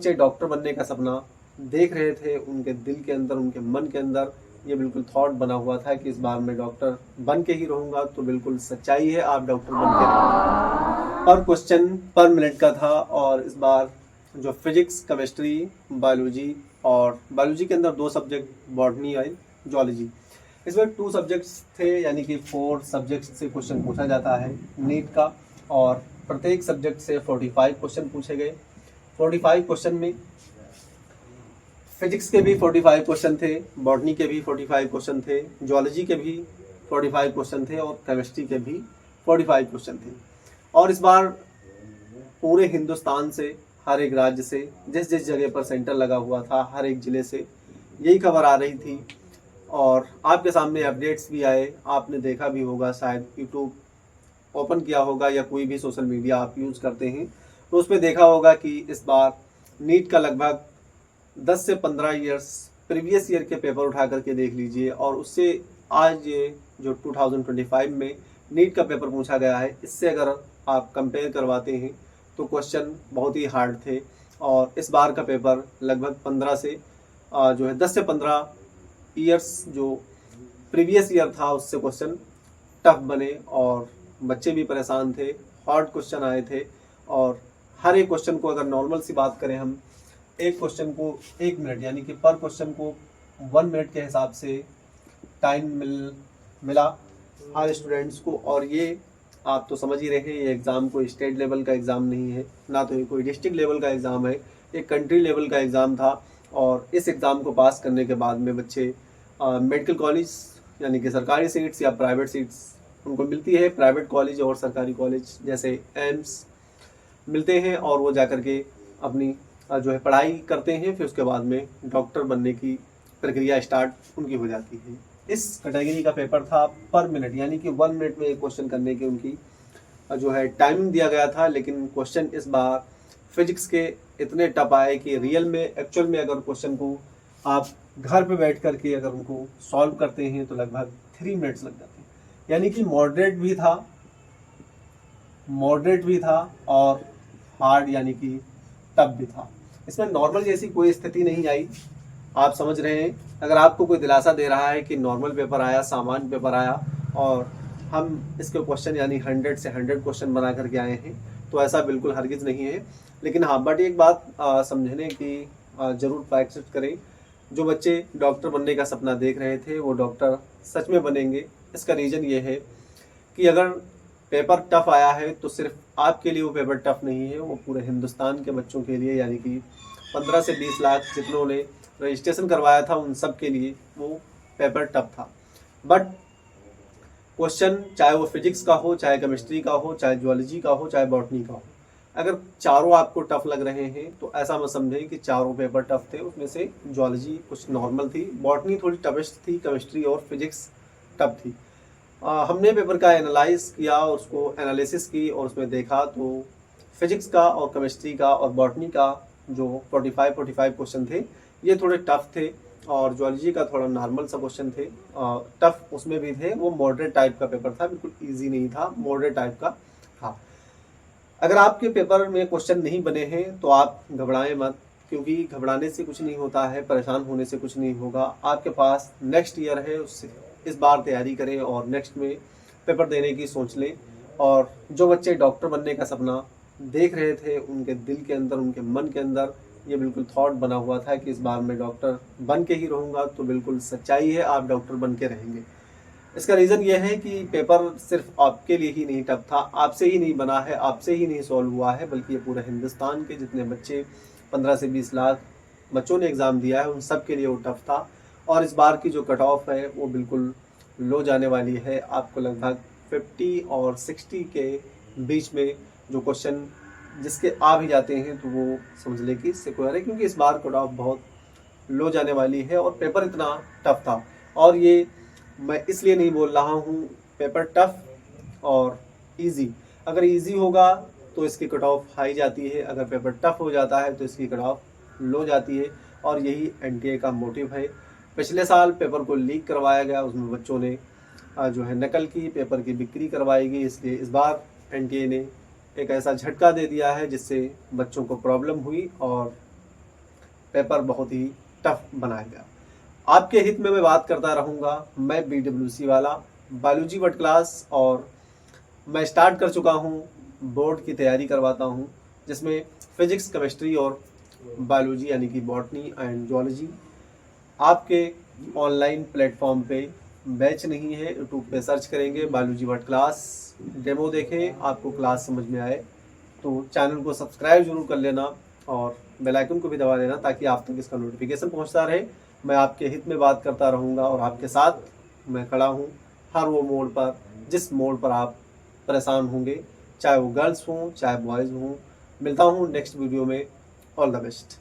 बच्चे डॉक्टर बनने का सपना देख रहे थे, उनके दिल के अंदर, उनके मन के अंदर ये बिल्कुल थॉट बना हुआ था कि इस बार मैं डॉक्टर बन के ही रहूँगा, तो बिल्कुल सच्चाई है, आप डॉक्टर बन के रहेंगे। पर क्वेश्चन पर मिनट का था और इस बार जो फिजिक्स, केमिस्ट्री, बायोलॉजी और बायोलॉजी के अंदर 2 सब्जेक्ट बॉटनी और जूलॉजी, इसमें 2 सब्जेक्ट्स थे, यानी कि 4 सब्जेक्ट्स से क्वेश्चन पूछा जाता है नीट का, और प्रत्येक सब्जेक्ट से 45 क्वेश्चन पूछे गए। 45 क्वेश्चन में फिजिक्स के भी 45 क्वेश्चन थे, बॉटनी के भी 45 क्वेश्चन थे, जूलॉजी के भी 45 क्वेश्चन थे और केमिस्ट्री के भी 45 क्वेश्चन थे। और इस बार पूरे हिंदुस्तान से, हर एक राज्य से, जिस जिस जगह पर सेंटर लगा हुआ था, हर एक ज़िले से यही खबर आ रही थी और आपके सामने अपडेट्स भी आए। आपने देखा भी होगा, शायद यूट्यूब ओपन किया होगा या कोई भी सोशल मीडिया आप यूज़ करते हैं तो उसमें देखा होगा कि इस बार नीट का लगभग 10 से 15 ईयर्स प्रीवियस ईयर के पेपर उठा करके देख लीजिए और उससे आज ये जो 2025 में नीट का पेपर पूछा गया है, इससे अगर आप कंपेयर करवाते हैं तो क्वेश्चन बहुत ही हार्ड थे। और इस बार का पेपर लगभग 15 से जो है 10 से 15 ईयर्स जो प्रीवियस ईयर था उससे क्वेश्चन टफ बने और बच्चे भी परेशान थे, हार्ड क्वेश्चन आए थे। और हर एक क्वेश्चन को अगर नॉर्मल सी बात करें हम, एक क्वेश्चन को 1 मिनट, यानी कि पर क्वेश्चन को 1 मिनट के हिसाब से टाइम मिला हर स्टूडेंट्स को। और ये आप तो समझ ही रहे हैं, ये एग्ज़ाम कोई स्टेट लेवल का एग्ज़ाम नहीं है, ना तो ये कोई डिस्ट्रिक्ट लेवल का एग्ज़ाम है, एक कंट्री लेवल का एग्ज़ाम था। और इस एग्ज़ाम को पास करने के बाद में बच्चे मेडिकल कॉलेज, यानी कि सरकारी सीट्स या प्राइवेट सीट्स उनको मिलती है, प्राइवेट कॉलेज और सरकारी कॉलेज जैसे एम्स मिलते हैं और वो जा कर के अपनी जो है पढ़ाई करते हैं, फिर उसके बाद में डॉक्टर बनने की प्रक्रिया स्टार्ट उनकी हो जाती है। इस कैटेगरी का पेपर था पर मिनट, यानी कि 1 मिनट में एक क्वेश्चन करने की उनकी जो है टाइमिंग दिया गया था। लेकिन क्वेश्चन इस बार फिजिक्स के इतने टफ आए कि रियल में, एक्चुअल में अगर क्वेश्चन को आप घर पे बैठ करके अगर उनको सॉल्व करते हैं तो लगभग 3 मिनट्स लग जाते हैं। यानी कि मॉडरेट भी था और हार्ड यानी कि टफ भी था। इसमें नॉर्मल जैसी कोई स्थिति नहीं आई, आप समझ रहे हैं। अगर आपको कोई दिलासा दे रहा है कि नॉर्मल पेपर आया, सामान्य पेपर आया और हम इसके क्वेश्चन यानी 100 से 100 क्वेश्चन बना करके आए हैं, तो ऐसा बिल्कुल हरगिज़ नहीं है। लेकिन हाँ, बट एक बात समझने की ज़रूर प्रैक्टिस करें, जो बच्चे डॉक्टर बनने का सपना देख रहे थे वो डॉक्टर सच में बनेंगे। इसका रीज़न ये है कि अगर पेपर टफ आया है तो सिर्फ आपके लिए वो पेपर टफ नहीं है, वो पूरे हिंदुस्तान के बच्चों के लिए, यानी कि 15 से 20 लाख जितनों ने रजिस्ट्रेशन करवाया था उन सब के लिए वो पेपर टफ था। बट क्वेश्चन चाहे वो फिजिक्स का हो, चाहे केमिस्ट्री का हो, चाहे जूलॉजी का हो, चाहे बॉटनी का हो, अगर चारों आपको टफ लग रहे हैं तो ऐसा मत समझें कि चारों पेपर टफ थे। उसमें से जूलॉजी कुछ नॉर्मल थी, बॉटनी थोड़ी टफेस्ट थी, केमिस्ट्री और फिजिक्स टफ थी। हमने पेपर का एनालाइज किया, उसको एनालिसिस की और उसमें देखा तो फिजिक्स का और केमिस्ट्री का और बॉटनी का जो 45 क्वेश्चन थे ये थोड़े टफ थे और जूलॉजी का थोड़ा नॉर्मल सा क्वेश्चन थे। टफ उसमें भी थे, वो मॉडरेट टाइप का पेपर था, बिल्कुल ईजी नहीं था, मॉडरेट टाइप का था। अगर आपके पेपर में क्वेश्चन नहीं बने हैं तो आप घबराएं मत, क्योंकि घबराने से कुछ नहीं होता है, परेशान होने से कुछ नहीं होगा। आपके पास नेक्स्ट ईयर है, उससे इस बार तैयारी करें और नेक्स्ट में पेपर देने की सोच लें। और जो बच्चे डॉक्टर बनने का सपना देख रहे थे, उनके दिल के अंदर, उनके मन के अंदर ये बिल्कुल थॉट बना हुआ था कि इस बार मैं डॉक्टर बन के ही रहूँगा, तो बिल्कुल सच्चाई है, आप डॉक्टर बन के रहेंगे। इसका रीज़न ये है कि पेपर सिर्फ आपके लिए ही नहीं टफ था, आपसे ही नहीं बना है, आपसे ही नहीं सॉल्व हुआ है, बल्कि ये पूरे हिंदुस्तान के जितने बच्चे 15 से 20 लाख बच्चों ने एग्ज़ाम दिया है उन सब के लिए वो टफ था। और इस बार की जो कट ऑफ है वो बिल्कुल लो जाने वाली है। आपको लगभग 50 और 60 के बीच में जो क्वेश्चन जिसके आ भी जाते हैं तो वो समझ लें कि सिक्योर है, क्योंकि इस बार कट ऑफ बहुत लो जाने वाली है और पेपर इतना टफ था। और ये मैं इसलिए नहीं बोल रहा हूँ पेपर टफ और इजी, अगर इजी होगा तो इसकी कट ऑफ हाई जाती है, अगर पेपर टफ हो जाता है तो इसकी कट ऑफ लो जाती है। और यही एनटीए का मोटिव है। पिछले साल पेपर को लीक करवाया गया, उसमें बच्चों ने जो है नकल की, पेपर की बिक्री करवाई गई, इसलिए इस बार एनटीए ने एक ऐसा झटका दे दिया है जिससे बच्चों को प्रॉब्लम हुई और पेपर बहुत ही टफ बनाया गया। आपके हित में मैं बात करता रहूँगा। मैं BWC वाला बायोलॉजी वर्ल्ड क्लास, और मैं स्टार्ट कर चुका हूँ, बोर्ड की तैयारी करवाता हूँ, जिसमें फिजिक्स, केमिस्ट्री और बायोलॉजी यानी कि बॉटनी एंड जूलॉजी आपके ऑनलाइन प्लेटफॉर्म पे बैच नहीं है। यूट्यूब पे सर्च करेंगे बायोलॉजी वर्ल्ड क्लास, डेमो देखें, आपको क्लास समझ में आए तो चैनल को सब्सक्राइब जरूर कर लेना और बेल आइकन को भी दबा लेना, ताकि आप तक इसका नोटिफिकेशन पहुंचता रहे। मैं आपके हित में बात करता रहूँगा और आपके साथ मैं खड़ा हूँ हर वो मोड़ पर जिस मोड़ पर आप परेशान होंगे, चाहे वो गर्ल्स हों चाहे बॉयज़ हों। मिलता हूँ नेक्स्ट वीडियो में। All the best.